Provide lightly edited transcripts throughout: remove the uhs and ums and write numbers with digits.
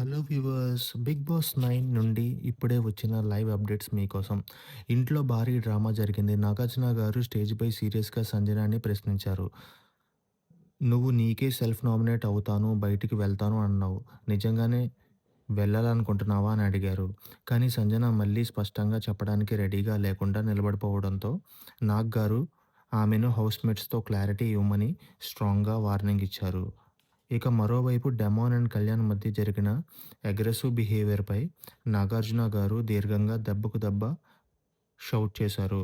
Hello viewers! 'Big Boss 9' నుండి ఇప్పుడే వచ్చిన లైవ్ అప్డేట్స్ మీకోసం. ఇంట్లో భారీ డ్రామా జరిగింది. నాగార్జున గారు స్టేజ్‌పై సీరియస్‌గా సంజనాని ప్రశ్నించారు. "నువ్వు నీకే సెల్ఫ్ నామినేట్ అవుతాను, బయటికి వెళ్తాను అన్నావు. నిజంగానే వెళ్ళాలనుకుంటున్నావా?" అని అడిగారు. కానీ సంజన మళ్ళీ స్పష్టంగా చెప్పడానికి రెడీగా లేకుండా నిలబడిపోవడంతో నాగ్ గారు ఆమెను హౌస్‌మేట్స్‌తో క్లారిటీ ఇవ్వమని స్ట్రాంగ్‌గా వార్నింగ్ ఇచ్చారు. ఇక మరోవైపు డెమాన్ అండ్ కళ్యాణ్ మధ్య జరిగిన అగ్రెసివ్ బిహేవియర్‌పై నాగార్జున గారు దీర్ఘంగా దెబ్బకు దెబ్బ షౌట్ చేశారు.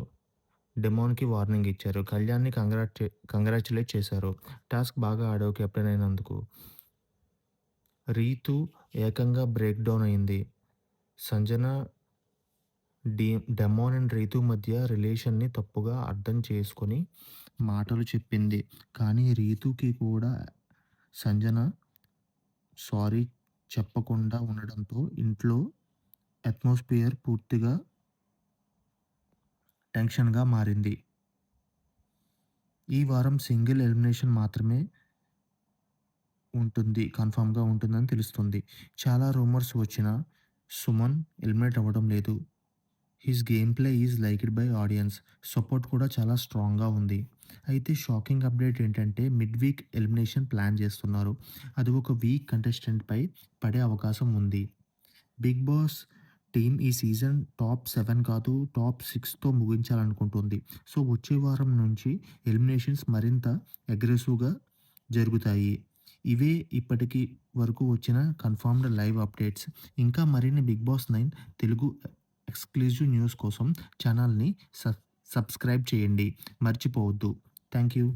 డెమాన్‌కి వార్నింగ్ ఇచ్చారు. కళ్యాణ్‌ని కంగ్రాచ్యులేట్ చేశారు. టాస్క్ బాగా ఆడావు కెప్టెన్ అయినందుకు. రీతు ఏకంగా బ్రేక్ డౌన్ అయింది. Sanjana the demon and Rithu మధ్య రిలేషన్‌ని తప్పుగా అర్థం చేసుకొని మాటలు చెప్పింది. కానీ రీతుకి కూడా సంజన సారీ చెప్పకుండా ఉండడంతో ఇంట్లో అట్మాస్ఫియర్ పూర్తిగా టెన్షన్‌గా మారింది. ఈ వారం సింగిల్ ఎలిమినేషన్ మాత్రమే కన్ఫర్మ్‌గా ఉంటుందని తెలుస్తుంది. చాలా రూమర్స్ వచ్చినా సుమన్ ఎలిమినేట్ అవ్వడం లేదు. His game play is liked by audience. Support కూడా చాలా స్ట్రాంగ్‌గా ఉంది. అయితే షాకింగ్ అప్డేట్ ఏంటంటే మిడ్ వీక్ ఎలిమినేషన్ ప్లాన్ చేస్తున్నారు. అది ఒక వీక్ కంటెస్టెంట్‌పై పడే అవకాశం ఉంది. బిగ్ బాస్ టీమ్ ఈ సీజన్ టాప్ 7 కాదు, టాప్ 6తో ముగించాలనుకుంటుంది. సో, వచ్చే వారం నుంచి ఎలిమినేషన్స్ మరింత అగ్రెసివ్‌గా జరుగుతాయి. ఇవే ఇప్పటికి వరకు వచ్చిన కన్ఫర్మ్డ్ లైవ్ అప్డేట్స్. ఇంకా మరిన్ని 'Bigg Boss 9' Telugu exclusive news కోసం ఛానల్‌ని సబ్స్క్రైబ్ చేయండి. మర్చిపోవద్దు. Thank you.